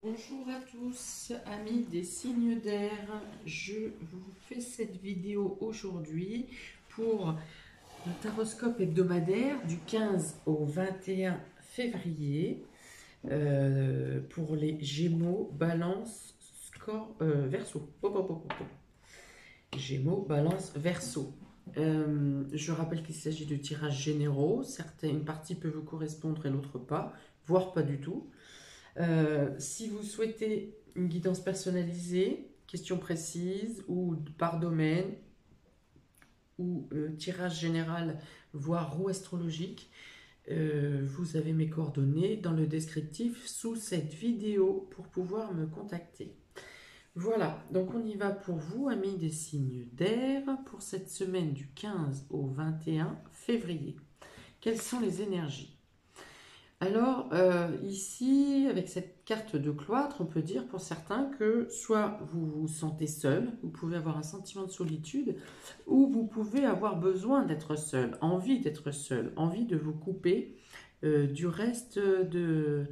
Bonjour à tous, amis des signes d'air. Je vous fais cette vidéo aujourd'hui pour le taroscope hebdomadaire du 15 au 21 février pour les Gémeaux, Balance, Verseau. Gémeaux, Balance, Verseau. Je rappelle qu'il s'agit de tirages généraux. Une partie peut vous correspondre et l'autre pas, voire pas du tout. Si vous souhaitez une guidance personnalisée, questions précises ou par domaine ou tirage général, voire roue astrologique, vous avez mes coordonnées dans le descriptif sous cette vidéo pour pouvoir me contacter. Voilà, donc on y va pour vous, amis des signes d'air, pour cette semaine du 15 au 21 février. Quelles sont les énergies? Alors, ici, avec cette carte de cloître, on peut dire pour certains que soit vous vous sentez seul, vous pouvez avoir un sentiment de solitude, ou vous pouvez avoir besoin d'être seul, envie d'être seul, envie de vous couper du reste de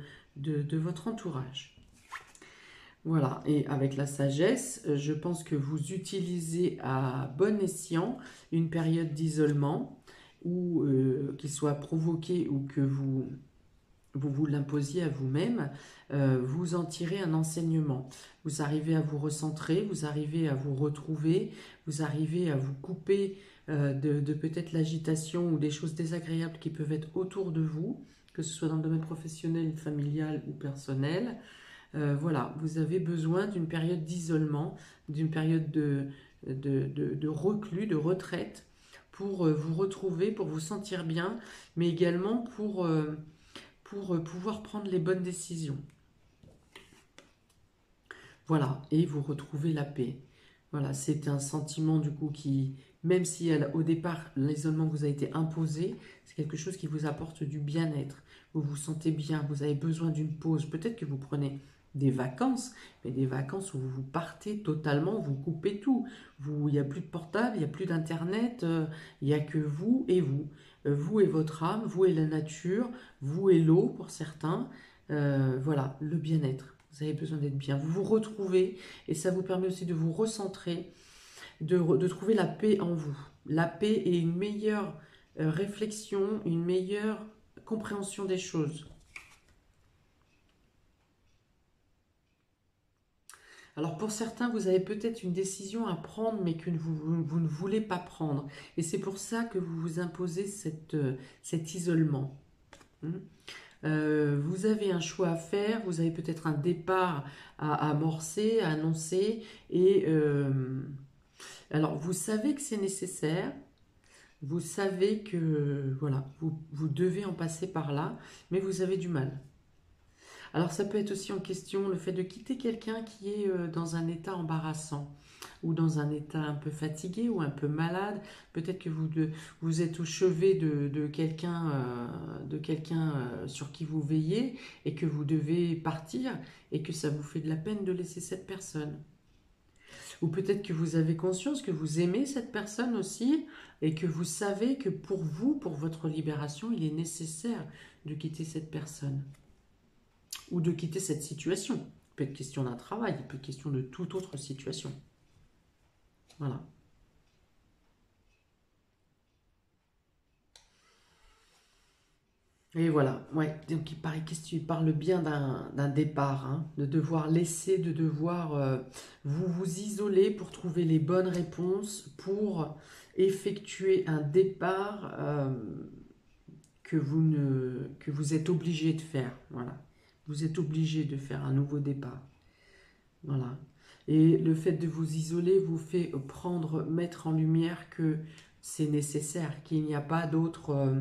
votre entourage. Voilà, et avec la sagesse, je pense que vous utilisez à bon escient une période d'isolement, ou qu'il soit provoqué ou que vous l'imposiez à vous-même, vous en tirez un enseignement. Vous arrivez à vous recentrer, vous arrivez à vous retrouver, vous arrivez à vous couper de peut-être l'agitation ou des choses désagréables qui peuvent être autour de vous, que ce soit dans le domaine professionnel, familial ou personnel. Voilà, vous avez besoin d'une période d'isolement, d'une période de reclus, de retraite, pour vous retrouver, pour vous sentir bien, mais également pour pouvoir prendre les bonnes décisions. Voilà, et vous retrouvez la paix. Voilà, c'est un sentiment du coup qui, même si au départ l'isolement vous a été imposé, c'est quelque chose qui vous apporte du bien-être. Vous vous sentez bien, vous avez besoin d'une pause. Peut-être que vous prenez des vacances, mais des vacances où vous partez totalement, vous coupez tout. Il n'y a plus de portable, il n'y a plus d'internet, il n'y a que vous et vous. Vous et votre âme, vous et la nature, vous et l'eau pour certains. Voilà, le bien-être. Vous avez besoin d'être bien. Vous vous retrouvez et ça vous permet aussi de vous recentrer, de trouver la paix en vous. La paix et une meilleure réflexion, une meilleure compréhension des choses. Alors pour certains, vous avez peut-être une décision à prendre, mais que vous ne voulez pas prendre. Et c'est pour ça que vous vous imposez cet isolement. Vous avez un choix à faire, vous avez peut-être un départ à amorcer, à annoncer, et alors vous savez que c'est nécessaire, vous savez que voilà, vous devez en passer par là, mais vous avez du mal. Alors ça peut être aussi en question le fait de quitter quelqu'un qui est dans un état embarrassant ou dans un état un peu fatigué ou un peu malade. Peut-être que vous êtes au chevet de quelqu'un sur qui vous veillez et que vous devez partir et que ça vous fait de la peine de laisser cette personne. Ou peut-être que vous avez conscience que vous aimez cette personne aussi et que vous savez que pour vous, pour votre libération, il est nécessaire de quitter cette personne ou de quitter cette situation. Il peut être question d'un travail, il peut être question de toute autre situation. Voilà. Et voilà, ouais. Donc il parle bien d'un départ, hein, de devoir laisser, de devoir vous isoler pour trouver les bonnes réponses, pour effectuer un départ que vous êtes obligé de faire. Voilà. Vous êtes obligé de faire un nouveau départ. Voilà. Et le fait de vous isoler vous fait mettre en lumière que c'est nécessaire, qu'il n'y a pas d'autre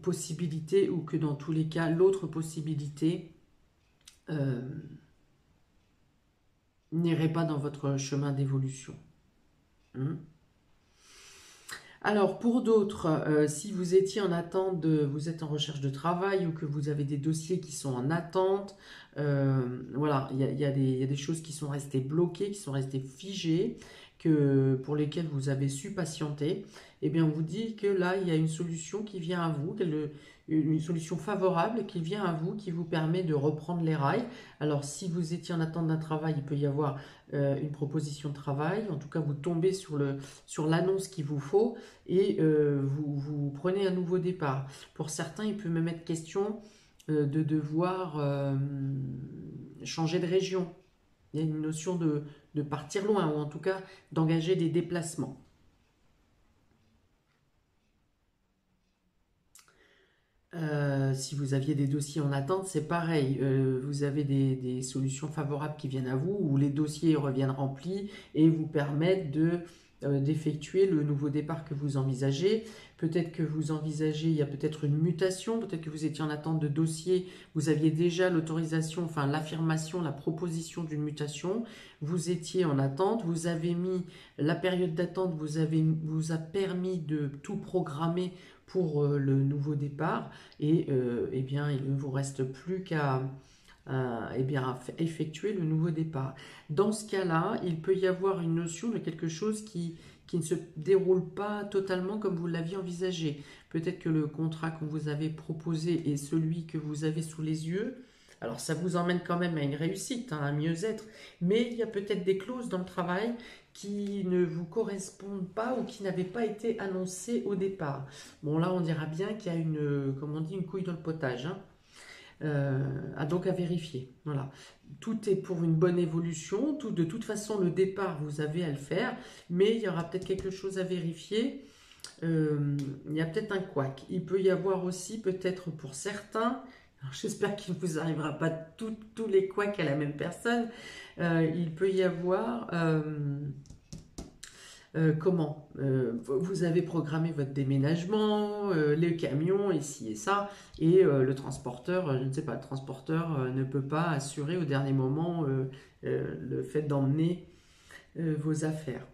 possibilité ou que dans tous les cas, l'autre possibilité euh, n'irait pas dans votre chemin d'évolution. Alors, pour d'autres, si vous étiez en attente vous êtes en recherche de travail ou que vous avez des dossiers qui sont en attente, voilà, il y a des choses qui sont restées bloquées, qui sont restées figées, pour lesquelles vous avez su patienter. Eh bien, on vous dit que là, il y a une solution qui vient à vous, une solution favorable qui vient à vous, qui vous permet de reprendre les rails. Alors, si vous étiez en attente d'un travail, il peut y avoir une proposition de travail. En tout cas, vous tombez sur l'annonce qu'il vous faut et vous prenez un nouveau départ. Pour certains, il peut même être question de devoir changer de région. Il y a une notion de partir loin, ou en tout cas d'engager des déplacements. Si vous aviez des dossiers en attente, c'est pareil. Vous avez des solutions favorables qui viennent à vous, où les dossiers reviennent remplis et vous permettent d'effectuer le nouveau départ que vous envisagez. Peut-être que vous envisagez, il y a peut-être une mutation, peut-être que vous étiez en attente de dossier, vous aviez déjà l'autorisation, enfin l'affirmation, la proposition d'une mutation, vous étiez en attente, vous avez mis la période d'attente, vous a permis de tout programmer pour le nouveau départ et eh bien il ne vous reste plus qu'à eh bien, effectuer le nouveau départ. Dans ce cas-là, il peut y avoir une notion de quelque chose qui ne se déroule pas totalement comme vous l'aviez envisagé. Peut-être que le contrat qu'on vous avait proposé est celui que vous avez sous les yeux. Alors ça vous emmène quand même à une réussite, hein, à un mieux-être, mais il y a peut-être des clauses dans le travail qui ne vous correspondent pas ou qui n'avaient pas été annoncées au départ. Bon là on dira bien qu'il y a une, comme on dit, une couille dans le potage, hein. Donc à vérifier. Voilà. Tout est pour une bonne évolution. De toute façon, le départ, vous avez à le faire, mais il y aura peut-être quelque chose à vérifier. Il y a peut-être un couac. Il peut y avoir aussi, peut-être pour certains, j'espère qu'il ne vous arrivera pas tous les couacs à la même personne, il peut y avoir... comment vous avez programmé votre déménagement, les camions, ici et ça, et le transporteur, je ne sais pas, le transporteur ne peut pas assurer au dernier moment le fait d'emmener vos affaires.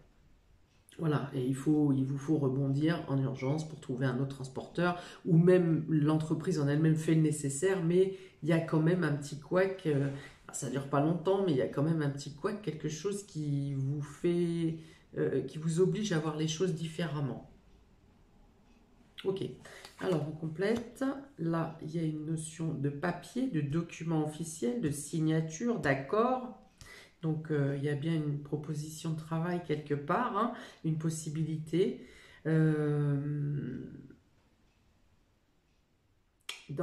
Voilà, et il vous faut rebondir en urgence pour trouver un autre transporteur, ou même l'entreprise en elle-même fait le nécessaire, mais il y a quand même un petit couac, ça ne dure pas longtemps, mais il y a quand même un petit couac, quelque chose qui vous fait, qui vous oblige à voir les choses différemment. Ok, alors on complète. Là, il y a une notion de papier, de document officiel, de signature, d'accord. Donc, il y a bien une proposition de travail quelque part, hein, une possibilité. Dans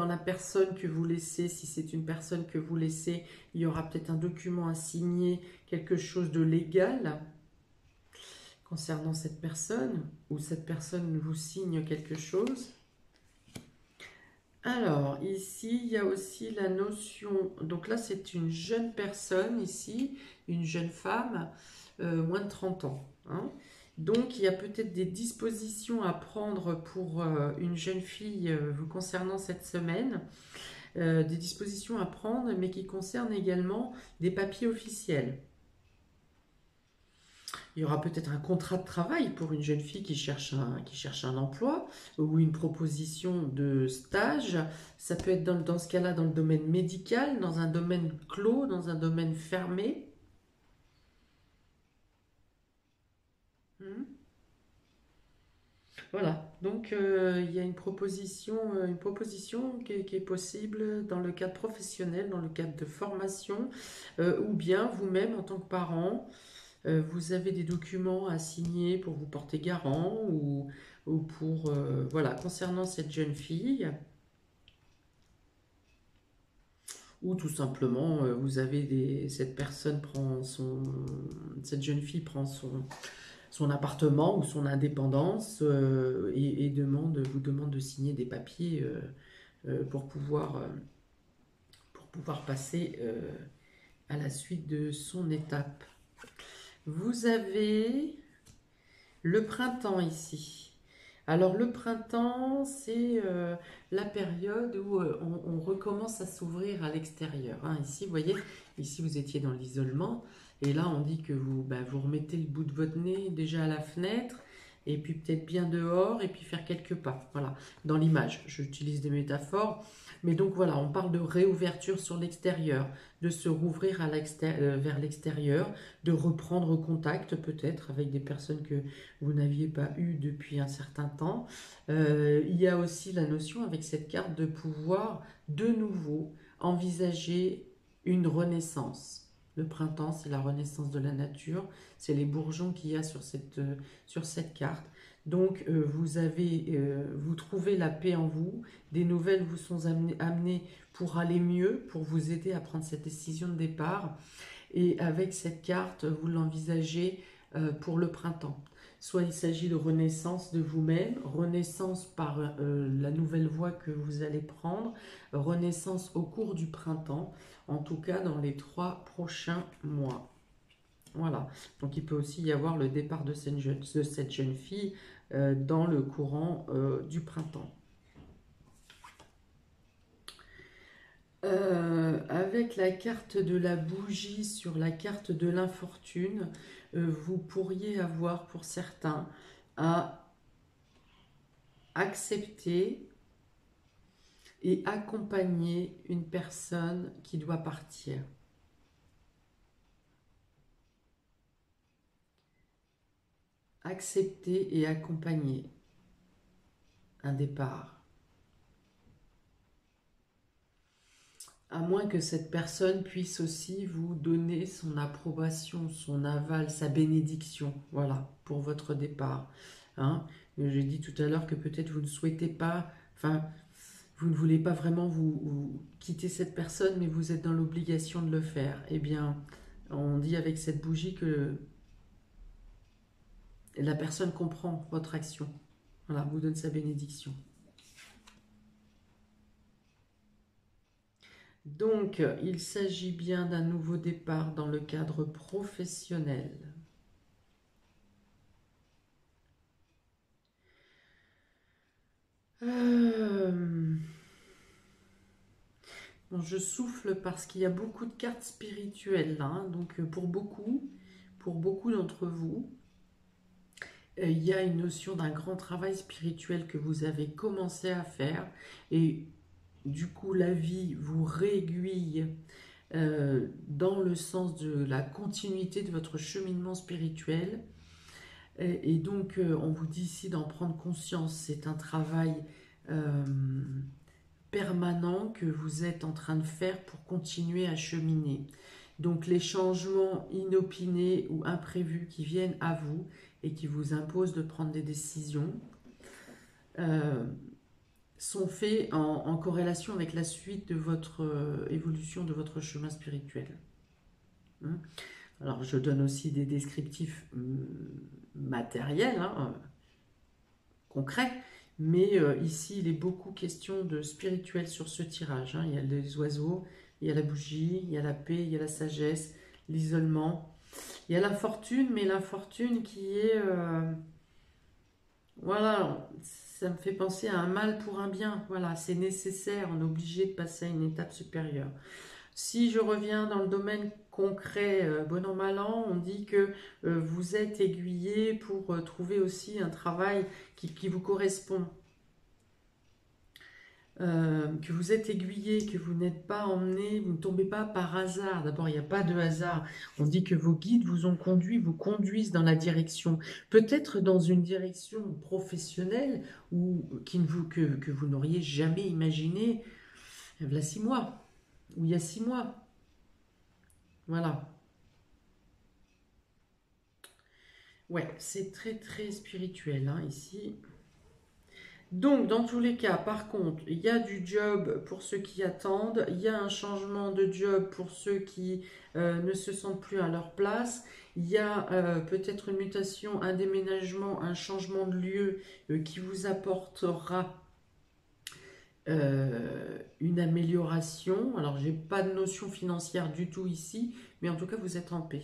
la personne que vous laissez, si c'est une personne que vous laissez, il y aura peut-être un document à signer, quelque chose de légal concernant cette personne, ou cette personne vous signe quelque chose. Alors, ici, il y a aussi la notion, donc là, c'est une jeune personne, ici, une jeune femme, moins de 30 ans. Hein. Donc, il y a peut-être des dispositions à prendre pour une jeune fille vous concernant cette semaine, des dispositions à prendre, mais qui concernent également des papiers officiels. Il y aura peut-être un contrat de travail pour une jeune fille qui cherche un emploi ou une proposition de stage. Ça peut être dans ce cas-là dans le domaine médical, dans un domaine clos, dans un domaine fermé. Voilà, donc il y a une proposition qui est possible dans le cadre professionnel, dans le cadre de formation, ou bien vous-même en tant que parent. Vous avez des documents à signer pour vous porter garant ou pour, voilà, concernant cette jeune fille. Ou tout simplement, vous avez cette jeune fille prend son appartement ou son indépendance et vous demande de signer des papiers pour pouvoir passer à la suite de son étape. Vous avez le printemps ici. Alors le printemps, c'est la période où on recommence à s'ouvrir à l'extérieur. Hein. Ici, vous voyez, ici vous étiez dans l'isolement. Et là, on dit que vous remettez le bout de votre nez déjà à la fenêtre. Et puis peut-être bien dehors et puis faire quelques pas. Voilà, dans l'image, j'utilise des métaphores. Mais donc voilà, on parle de réouverture sur l'extérieur, de se rouvrir vers l'extérieur, de reprendre contact peut-être avec des personnes que vous n'aviez pas eues depuis un certain temps. Il y a aussi la notion avec cette carte de pouvoir de nouveau envisager une renaissance. Le printemps, c'est la renaissance de la nature, c'est les bourgeons qu'il y a sur cette carte. Donc, vous trouvez la paix en vous, des nouvelles vous sont amenées pour aller mieux, pour vous aider à prendre cette décision de départ. Et avec cette carte, vous l'envisagez pour le printemps. Soit il s'agit de renaissance de vous-même, renaissance par la nouvelle voie que vous allez prendre, renaissance au cours du printemps, en tout cas dans les 3 prochains mois. Voilà, donc il peut aussi y avoir le départ de cette jeune fille dans le courant du printemps. Avec la carte de la bougie sur la carte de l'infortune, vous pourriez avoir pour certains à accepter et accompagner une personne qui doit partir. Accepter et accompagner un départ. À moins que cette personne puisse aussi vous donner son approbation, son aval, sa bénédiction, voilà, pour votre départ. Hein. J'ai dit tout à l'heure que peut-être vous ne souhaitez pas, enfin, vous ne voulez pas vraiment vous quitter cette personne, mais vous êtes dans l'obligation de le faire. Eh bien, on dit avec cette bougie que la personne comprend votre action. Voilà, vous donne sa bénédiction. Donc, il s'agit bien d'un nouveau départ dans le cadre professionnel. Bon, je souffle parce qu'il y a beaucoup de cartes spirituelles là, hein. Donc pour beaucoup d'entre vous, il y a une notion d'un grand travail spirituel que vous avez commencé à faire et du coup la vie vous réaiguille dans le sens de la continuité de votre cheminement spirituel. Et donc, on vous dit ici d'en prendre conscience. C'est un travail permanent que vous êtes en train de faire pour continuer à cheminer. Donc, les changements inopinés ou imprévus qui viennent à vous et qui vous imposent de prendre des décisions sont faits en corrélation avec la suite de votre évolution, de votre chemin spirituel. Alors, je donne aussi des descriptifs matériels, hein, concrets, mais ici, il est beaucoup question de spirituel sur ce tirage. Hein. Il y a les oiseaux, il y a la bougie, il y a la paix, il y a la sagesse, l'isolement. Il y a l'infortune, mais l'infortune qui est... voilà, ça me fait penser à un mal pour un bien. Voilà, c'est nécessaire, on est obligé de passer à une étape supérieure. Si je reviens dans le domaine concret, bon an, mal an, on dit que vous êtes aiguillé pour trouver aussi un travail qui vous correspond. Que vous êtes aiguillé, que vous n'êtes pas emmené, vous ne tombez pas par hasard. D'abord, il n'y a pas de hasard. On dit que vos guides vous ont conduit, vous conduisent dans la direction, peut-être dans une direction professionnelle ou que vous n'auriez jamais imaginé il y a 6 mois, ou il y a 6 mois. Voilà. Ouais, c'est très très spirituel hein, ici. Donc, dans tous les cas, par contre, il y a du job pour ceux qui attendent, il y a un changement de job pour ceux qui ne se sentent plus à leur place, il y a peut-être une mutation, un déménagement, un changement de lieu qui vous apportera une amélioration. Alors, j'ai pas de notion financière du tout ici, mais en tout cas, vous êtes en paix.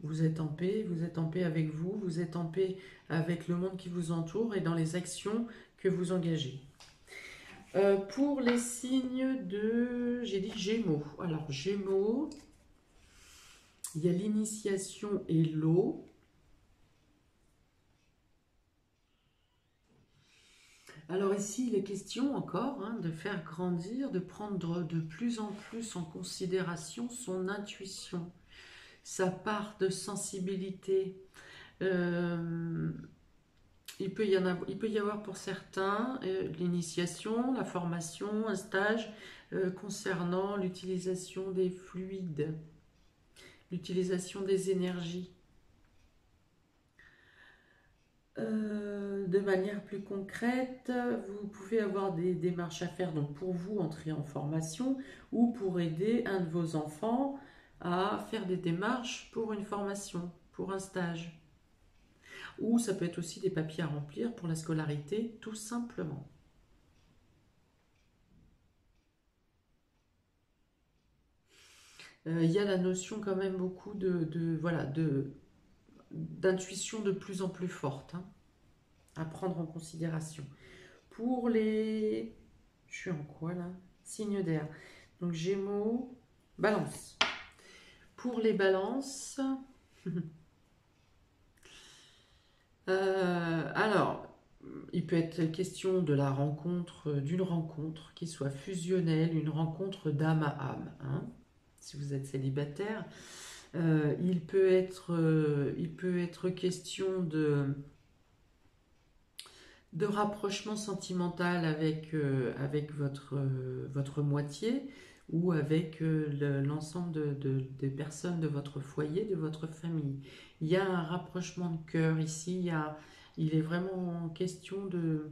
Vous êtes en paix, vous êtes en paix avec vous, vous êtes en paix avec le monde qui vous entoure et dans les actions que vous engagez. Pour les signes de... J'ai dit Gémeaux. Alors, Gémeaux, il y a l'initiation et l'eau. Alors ici, il est question encore hein, de faire grandir, de prendre de plus en plus en considération son intuition, sa part de sensibilité. Euh, il peut y avoir pour certains l'initiation, la formation, un stage concernant l'utilisation des fluides, l'utilisation des énergies. De manière plus concrète, vous pouvez avoir des démarches à faire donc pour vous entrer en formation ou pour aider un de vos enfants à faire des démarches pour une formation, pour un stage. Ou ça peut être aussi des papiers à remplir pour la scolarité, tout simplement. Il y a la notion quand même beaucoup voilà, d'intuition de plus en plus forte hein, à prendre en considération. Pour les... Je suis en quoi là? Signe d'air. Donc Gémeaux, Balance. Pour les balances, alors, il peut être question de la rencontre, d'une rencontre qui soit fusionnelle, une rencontre d'âme à âme. Hein, si vous êtes célibataire, il peut être question de rapprochement sentimental avec votre moitié ou avec l'ensemble des personnes de votre foyer, de votre famille. Il y a un rapprochement de cœur ici, il est vraiment question de...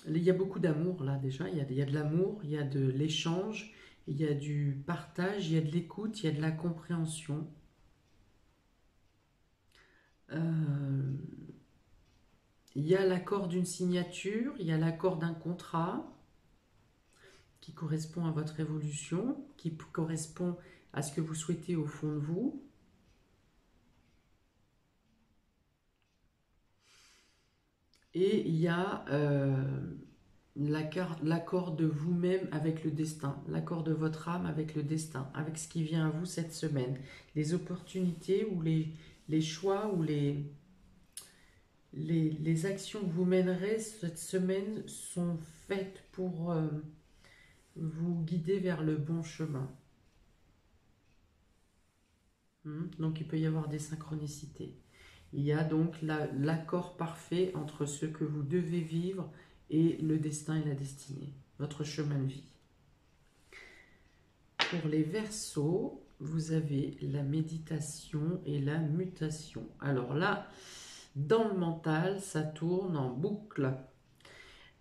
Il y a beaucoup d'amour là déjà, il y a de l'amour, il y a de l'échange, il y a du partage, il y a de l'écoute, il y a de la compréhension. Il y a l'accord d'une signature, il y a l'accord d'un contrat qui correspond à votre évolution, qui correspond à ce que vous souhaitez au fond de vous. Et il y a l'accord de vous-même avec le destin, l'accord de votre âme avec le destin, avec ce qui vient à vous cette semaine. Les opportunités ou les choix ou les actions que vous mènerez cette semaine sont faites pour vous guider vers le bon chemin. Donc il peut y avoir des synchronicités. Il y a donc l'accord parfait entre ce que vous devez vivre et le destin et la destinée, votre chemin de vie. Pour les Verseaux, vous avez la méditation et la mutation. Alors là, dans le mental, ça tourne en boucle.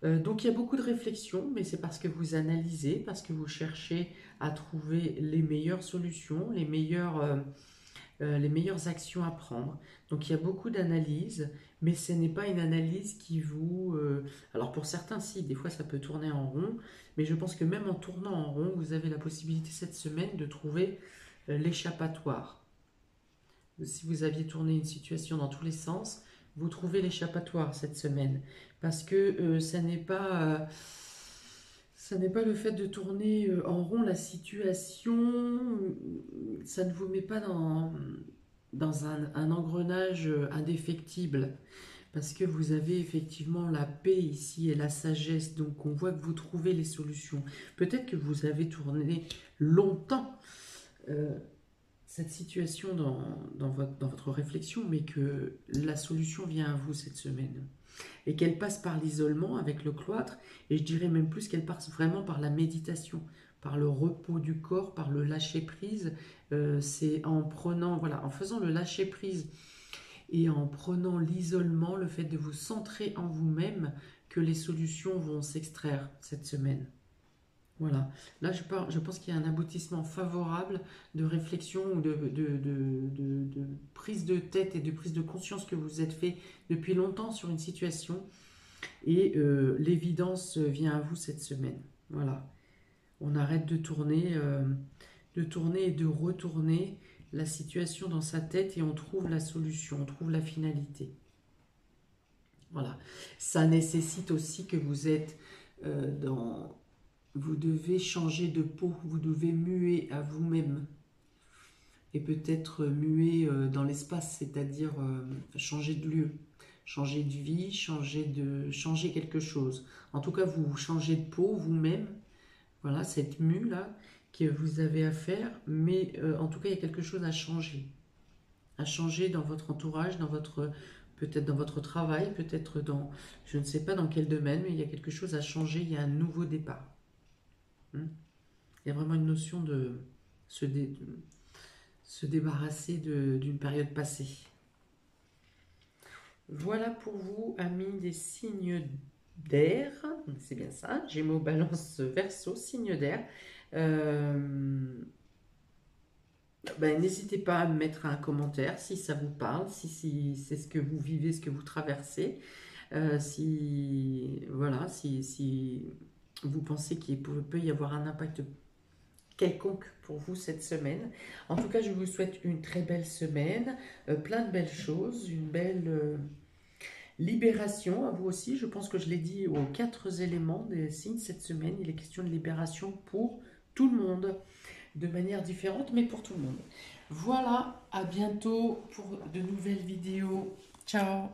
Donc il y a beaucoup de réflexion, mais c'est parce que vous analysez, parce que vous cherchez à trouver les meilleures solutions, les meilleures actions à prendre. Donc il y a beaucoup d'analyses, mais ce n'est pas une analyse qui vous... alors pour certains, si, des fois ça peut tourner en rond, mais je pense que même en tournant en rond, vous avez la possibilité cette semaine de trouver l'échappatoire. Si vous aviez tourné une situation dans tous les sens, vous trouvez l'échappatoire cette semaine. Parce que ça n'est pas le fait de tourner en rond la situation, ça ne vous met pas dans un engrenage indéfectible. Parce que vous avez effectivement la paix ici et la sagesse, donc on voit que vous trouvez les solutions. Peut-être que vous avez tourné longtemps cette situation dans votre réflexion, mais que la solution vient à vous cette semaine. Et qu'elle passe par l'isolement avec le cloître, et je dirais même plus qu'elle passe vraiment par la méditation, par le repos du corps, par le lâcher-prise. C'est en prenant, voilà, en faisant le lâcher-prise et en prenant l'isolement, le fait de vous centrer en vous-même, que les solutions vont s'extraire cette semaine. Voilà. Là, je pense qu'il y a un aboutissement favorable de réflexion ou de prise de tête et de prise de conscience que vous êtes fait depuis longtemps sur une situation. Et l'évidence vient à vous cette semaine. Voilà. On arrête de tourner et de retourner la situation dans sa tête et on trouve la solution, on trouve la finalité. Voilà. Ça nécessite aussi que vous êtes dans... Vous devez changer de peau, vous devez muer à vous-même. Et peut-être muer dans l'espace, c'est-à-dire changer de lieu, changer de vie, changer quelque chose. En tout cas, vous changez de peau vous-même. Voilà, cette mue là que vous avez à faire, mais en tout cas, il y a quelque chose à changer dans votre entourage, dans votre peut-être dans votre travail, peut-être dans, je ne sais pas dans quel domaine, mais il y a quelque chose à changer, il y a un nouveau départ. Hmm. Il y a vraiment une notion de se, dé- se débarrasser d'une période passée. Voilà pour vous, amis des signes d'air. C'est bien ça. Gémeaux, Balance, Verseau, signe d'air. Ben, n'hésitez pas à me mettre un commentaire si ça vous parle, si c'est ce que vous vivez, ce que vous traversez. Si, voilà, si vous pensez qu'il peut y avoir un impact quelconque pour vous cette semaine. En tout cas, je vous souhaite une très belle semaine, plein de belles choses, une belle libération à vous aussi. Je pense que je l'ai dit aux 4 éléments des signes cette semaine. Il est question de libération pour tout le monde, de manière différente, mais pour tout le monde. Voilà, à bientôt pour de nouvelles vidéos. Ciao!